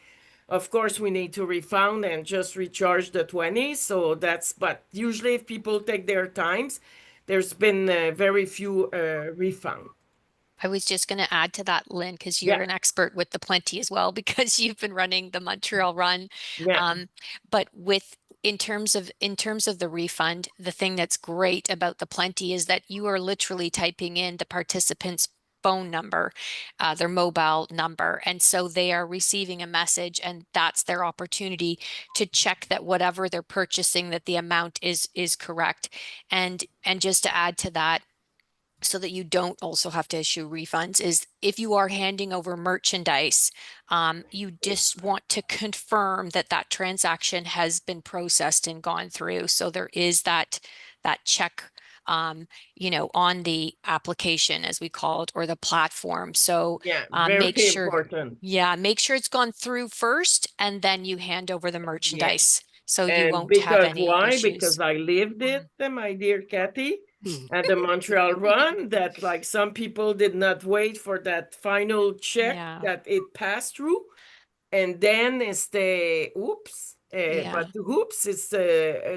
Of course, we need to refund and just recharge the 20. So but usually if people take their times, there's been very few refund. I was just going to add to that, Lynn, because you're Yeah. an expert with the Pllenty as well, because you've been running the Montreal run. Yeah. But in terms of the refund, the thing that's great about the Pllenty is that you are literally typing in the participant's phone number, their mobile number, and so they are receiving a message, and that's their opportunity to check that whatever they're purchasing, that the amount is correct. And just to add to that, so that you don't also have to issue refunds, is if you are handing over merchandise, you just want to confirm that that transaction has been processed and gone through. So there is that check, on the application, as we call it, or the platform. So Yeah, make very sure, important. make sure it's gone through first, and then you hand over the Yeah. merchandise. So you And won't have because any why? issues. Because I lived it, my dear Kathy, at the Montreal run, that like some people did not wait for that final check Yeah. that it passed through. And then it's the oops, Yeah. but the oops is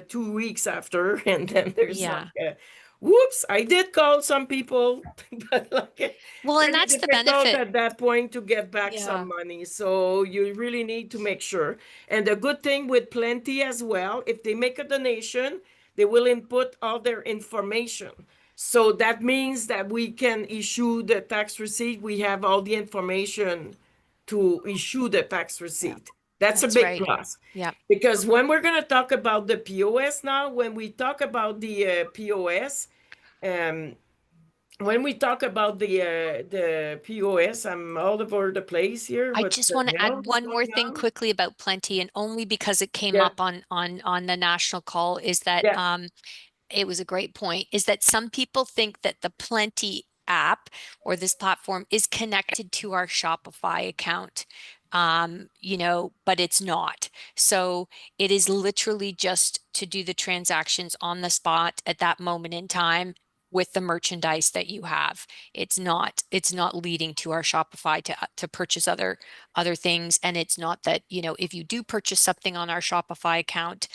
2 weeks after, and then there's Yeah. like whoops, I did call some people, but like Well, and pretty that's the difficult benefit. at that point to get back Yeah. some money. So you really need to make sure. And the good thing with Pllenty as well, if they make a donation, they will input all their information. So that means that we can issue the tax receipt. We have all the information to issue the tax receipt. That's a That's big right. plus. Yeah. Because when we're going to talk about the POS now, when we talk about the POS, when we talk about the POS, I'm all over the place here. I What just the want to hell add is one more going thing on? quickly about Pllenty, and only because it came Yeah, up on the national call, is that yeah, it was a great point, is that some people think that the Pllenty app or this platform is connected to our Shopify account. But it's not. So it is literally just to do the transactions on the spot at that moment in time with the merchandise that you have. It's not leading to our Shopify to purchase other things. And it's not that, if you do purchase something on our Shopify account,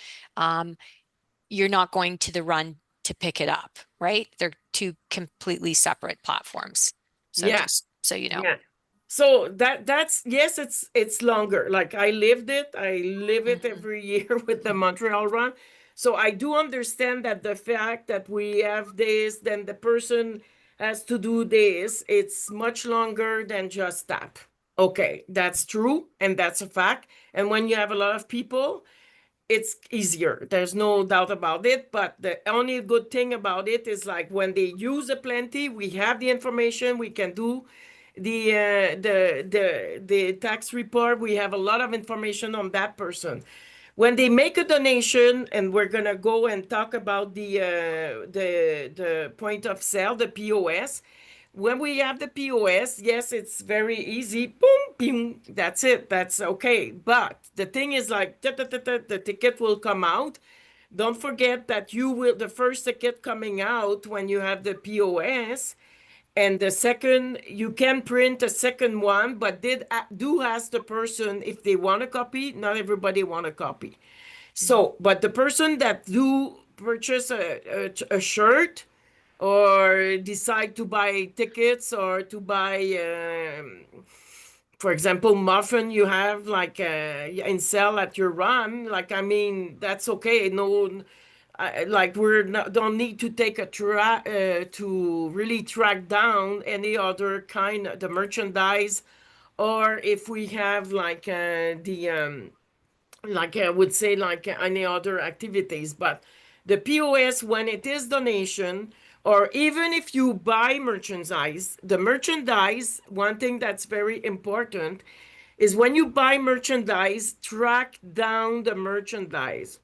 you're not going to the run to pick it up, right? They're two completely separate platforms. So yeah, just so you know. yeah. So that's yes, it's longer. Like I lived it. I live it every year with the Montreal run. So I do understand that the fact that we have this, then the person has to do this, it's much longer than just that. Okay, that's true, and that's a fact. And when you have a lot of people, it's easier. There's no doubt about it. But the only good thing about it is like when they use a Pllenty, we have the information. We can do the tax report. We have a lot of information on that person. When they make a donation, and we're gonna go and talk about the point of sale, the POS. When we have the POS, yes, it's very easy. Boom, boom. That's it. That's okay. But the thing is like the ticket will come out. Don't forget that the first ticket coming out when you have the POS, and the second, you can print a second one, but do ask the person if they want a copy. Not everybody want a copy. So, but the person that do purchase a shirt or decide to buy tickets or to buy, for example, muffin you have like in sale at your run, like, I mean, that's okay. No, like don't need to take a to really track down any other kind of the merchandise, or if we have like like I would say like any other activities. But the POS, when it is donation, or even if you buy merchandise, the merchandise, one thing that's very important is when you buy merchandise, track down the merchandise.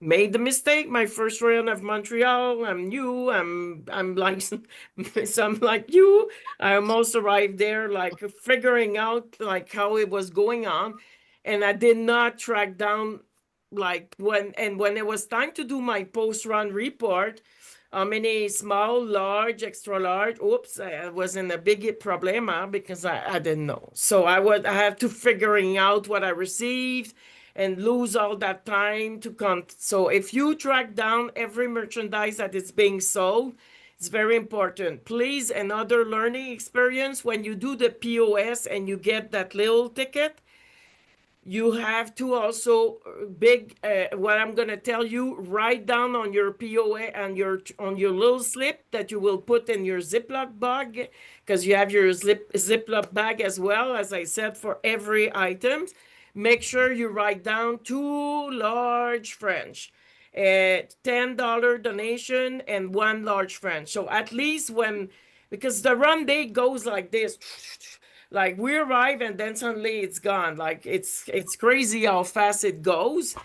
Made the mistake my first round of Montreal. I'm new. I'm like some like you. I almost arrived there like figuring out like how it was going on, and I did not track down like when it was time to do my post run report. Many small, large, extra large. Oops, I was in a big problema because I didn't know. So I have to figuring out what I received and lose all that time to count. So if you track down every merchandise that is being sold, it's very important. Please, another learning experience when you do the POS and you get that little ticket, you have to also what I'm going to tell you, write down on your POA and on your little slip that you will put in your Ziploc bag, because you have your Ziploc bag as well, as I said, for every item. Make sure you write down 2 large French, $10 donation and 1 large French. So at least because the run day goes like this, like we arrive and then suddenly it's gone. Like it's crazy how fast it goes,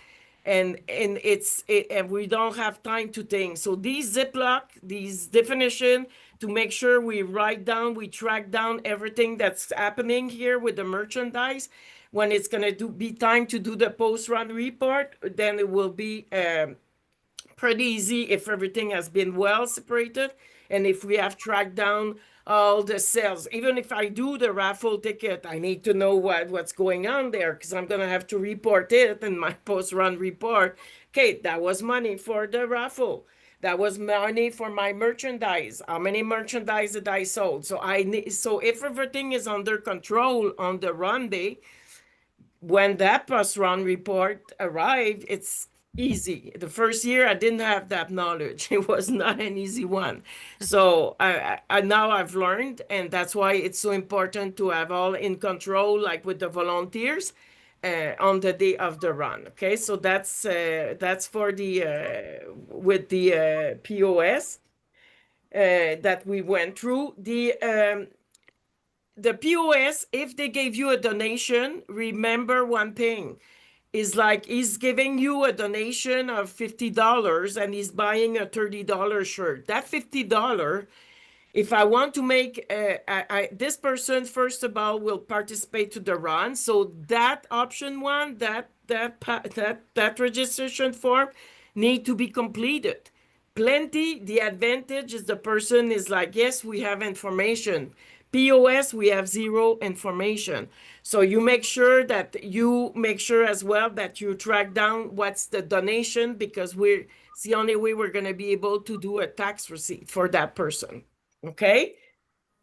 and and we don't have time to think. So these Ziploc, these definition, to make sure we write down, we track down everything that's happening here with the merchandise. When it's gonna be time to do the post run report, then it will be pretty easy if everything has been well separated, and if we have tracked down all the sales. Even if I do the raffle ticket, I need to know what's going on there, because I'm going to have to report it in my post-run report. Okay, that was money for the raffle. That was money for my merchandise. How many merchandise did I sold? So if everything is under control on the run day, when that post run report arrived, it's easy. The first year I didn't have that knowledge. It was not an easy one. So I now I've learned, and that's why it's so important to have all in control, like with the volunteers on the day of the run. Okay, so that's for the with the POS that we went through. The POS, if they gave you a donation, remember one thing, is like he's giving you a donation of $50 and he's buying a $30 shirt. That $50, if I want to make this person, first of all, will participate to the run. So that option one, that registration form need to be completed. Pllenty, the advantage is the person is like, yes, we have information. POS, we have zero information. So you make sure as well that you track down what's the donation, because it's the only way we're going to be able to do a tax receipt for that person. Okay.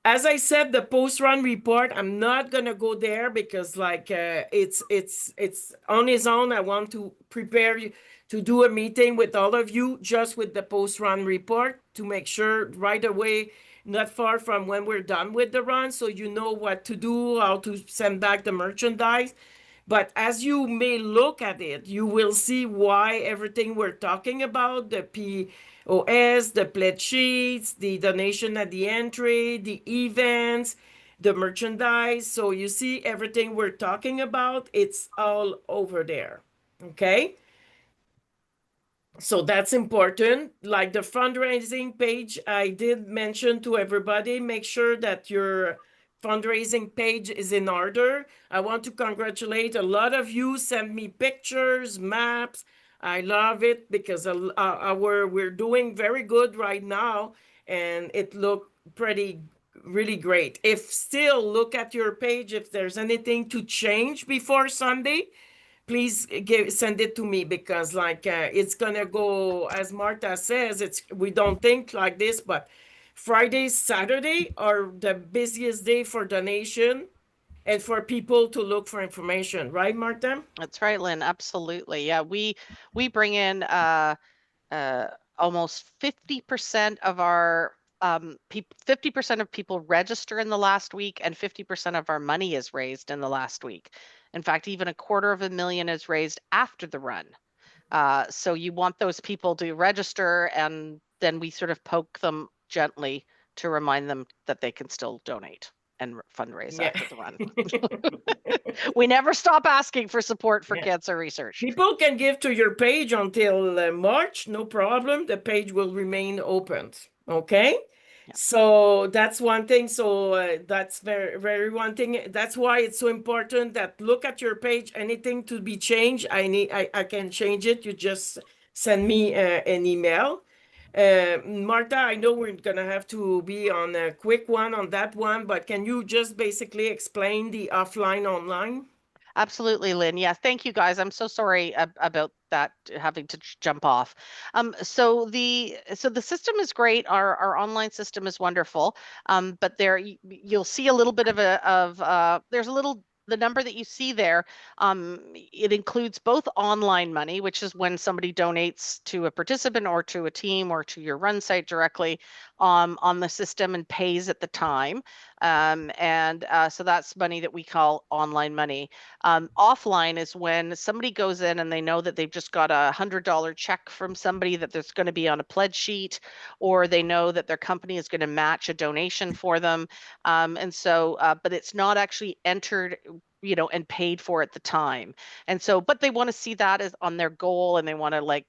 As I said, the post-run report, I'm not gonna go there because like it's on its own. I want to prepare you to do a meeting with all of you just with the post-run report to make sure right away, not far from when we're done with the run, so you know what to do, how to send back the merchandise. But as you may look at it, you will see why everything we're talking about, the POS, the pledge sheets, the donation at the entry, the events, the merchandise. So you see everything we're talking about, it's all over there. Okay? So that's important. Like the fundraising page, I did mention to everybody, make sure that your fundraising page is in order. I want to congratulate a lot of you, send me pictures, maps. I love it because we're doing very good right now, and it looked really great. If still, look at your page if there's anything to change before Sunday, please send it to me, because like it's gonna go, as Marta says, we don't think like this, but Friday, Saturday are the busiest day for donation and for people to look for information, right, Marta? That's right, Lynn. Absolutely. Yeah, we bring in almost 50% of our 50% of people register in the last week, and 50% of our money is raised in the last week. In fact, even $250,000 is raised after the run. So you want those people to register, and then we sort of poke them gently to remind them that they can still donate and fundraise after the run. We never stop asking for support for cancer research. People can give to your page until March, no problem. The page will remain open. Okay. So that's one thing. So that's very one thing. That's why it's so important that look at your page. Anything to be changed, I can change it. You just send me an email. Marta, I know we're gonna have to be on a quick one on that one, but can you just basically explain the offline online? Absolutely, Lynn. Yeah, thank you guys. I'm so sorry about that having to jump off. So the system is great. Our online system is wonderful. But there you'll see a little bit of there's a little the number that you see there. It includes both online money, which is when somebody donates to a participant or to a team or to your run site directly on the system and pays at the time. So that's money that we call online money. Offline is when somebody goes in and they know that they've just got a $100 check from somebody that there's going to be on a pledge sheet, or they know that their company is going to match a donation for them. But it's not actually entered, and paid for at the time. And so, but they want to see that as on their goal, and they want to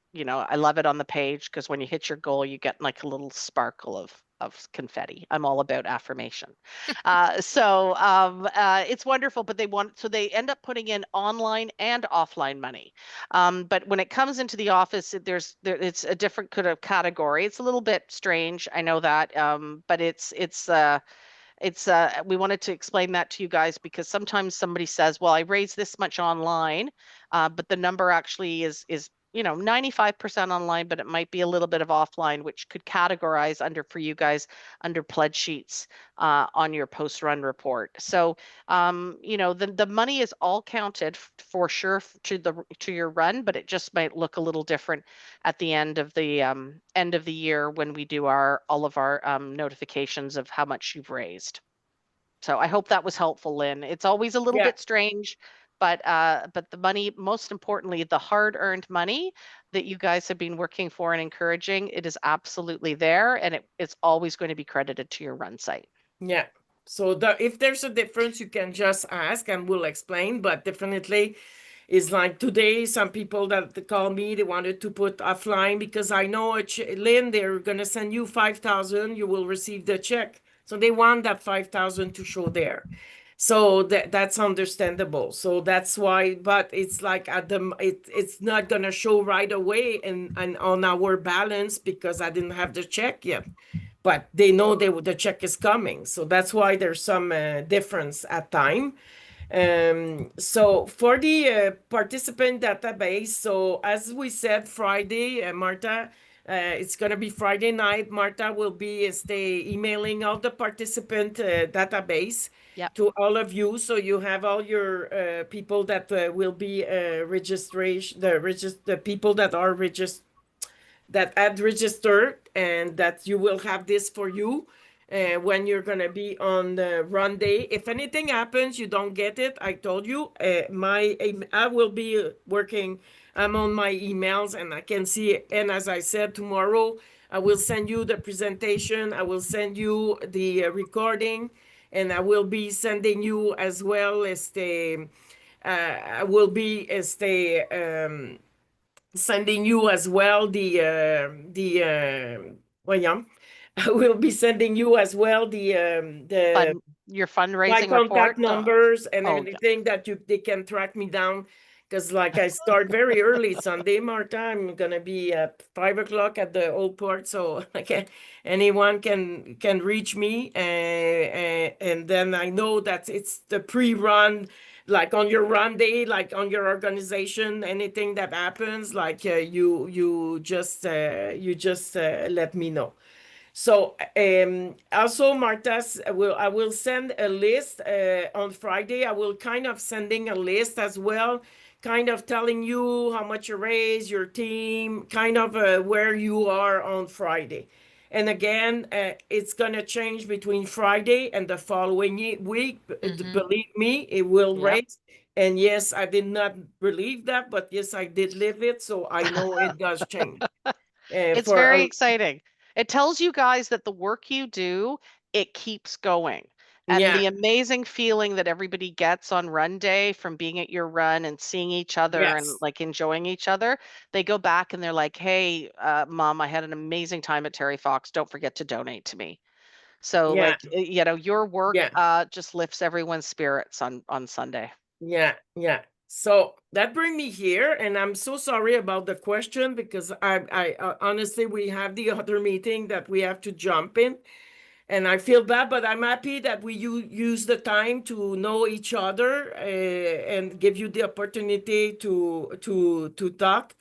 I love it on the page, because when you hit your goal, you get like a little sparkle of confetti. I'm all about affirmation. It's wonderful, but they end up putting in online and offline money. But when it comes into the office, it's a different kind of category. It's a little bit strange, I know that, but we wanted to explain that to you guys, because sometimes somebody says, well, I raised this much online, but the number actually is 95% online, but it might be a little bit of offline, which could categorize for you guys under pledge sheets on your post-run report. So, the money is all counted for sure to your run, but it just might look a little different at the end of the year when we do all of our notifications of how much you've raised. So I hope that was helpful, Lynn. It's always a little bit strange, but the money, most importantly, the hard-earned money that you guys have been working for and encouraging, it is absolutely there, and it's always going to be credited to your run site. Yeah. So if there's a difference, you can just ask and we'll explain. But definitely, it's like today, some people that call me, they wanted to put offline, because I know Lynn, they're gonna send you 5,000. You will receive the check, so they want that 5,000 to show there. So that's understandable. So that's why, but it's like it's not gonna show right away and on our balance, because I didn't have the check yet. But they know the check is coming. So that's why there's some difference at time. So for the participant database, so as we said, Friday, Marta, it's going to be Friday night. Marta will be emailing all the participant database to all of you. So you have all your people that will be registration, the people that are had registered, and that you will have this for you when you're going to be on the run day. If anything happens, you don't get it, I told you, I will be working. I'm on my emails and I can see it. And as I said, tomorrow I will send you the presentation. I will send you the recording, and I will be sending you as well as I will be sending you as well I will be sending you as well your fundraising my report, contact numbers and everything that they can track me down. Because I start very early Sunday, Marta. I'm gonna be at 5 o'clock at the old port, so anyone can reach me, and then I know that it's the pre-run, like on your run day, like on your organization, anything that happens, you just let me know. So also, Marta's I will send a list on Friday. I will kind of sending a list as well, kind of telling you how much you raise, your team, kind of where you are on Friday. And again, it's going to change between Friday and the following week. Believe me, it will raise. And yes, I did not believe that, but yes, I did live it. So I know it does change. It's very exciting. It tells you guys that the work you do, it keeps going. And the amazing feeling that everybody gets on run day from being at your run and seeing each other and like enjoying each other, they go back and they're like, hey, Mom, I had an amazing time at Terry Fox. Don't forget to donate to me. So like, you know, your work just lifts everyone's spirits on Sunday. Yeah. So that brings me here, and I'm so sorry about the question because I honestly, we have the other meeting that we have to jump in, and I feel bad, but I'm happy that we use the time to know each other and give you the opportunity to talk.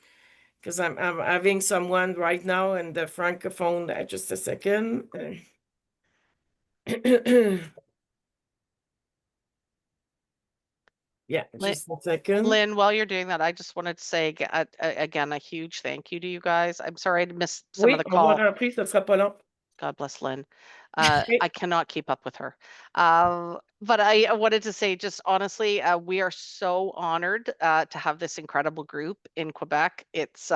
Because I'm having someone right now in the francophone. Just a second. Yeah, just a second. Lynn, while you're doing that, I just wanted to say again a huge thank you to you guys. I'm sorry I missed some of the call. God bless Lynn. I cannot keep up with her. But I wanted to say, just honestly, we are so honored to have this incredible group in Quebec. It's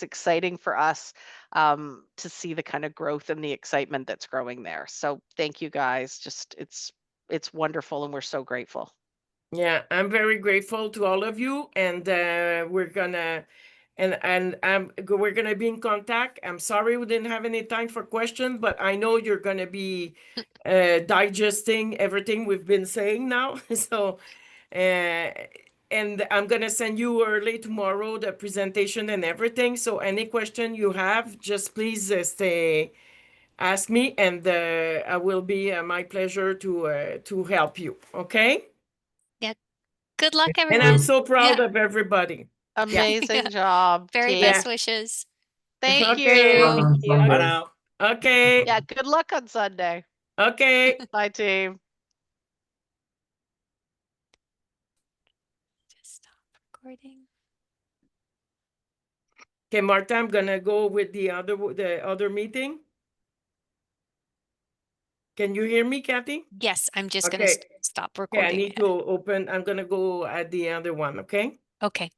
exciting for us to see the kind of growth and the excitement that's growing there. So thank you guys. Just it's wonderful, and we're so grateful. Yeah, I'm very grateful to all of you, and we're gonna be in contact. I'm sorry we didn't have any time for questions, but I know you're gonna be digesting everything we've been saying now. So, and I'm gonna send you early tomorrow the presentation and everything. So any question you have, just please ask me, and I will be my pleasure to help you. Okay. Yeah. Good luck, everyone. And I'm so proud of everybody. Amazing job. Very team. best wishes. Thank you. Thank you. Bye now. Okay. Yeah, good luck on Sunday. Okay. Bye, team. Just stop recording. Okay, Marta, I'm gonna go with the other meeting. Can you hear me, Kathy? Yes, I'm just gonna stop recording. Okay, I need to open. I'm gonna go at the other one. Okay. Okay.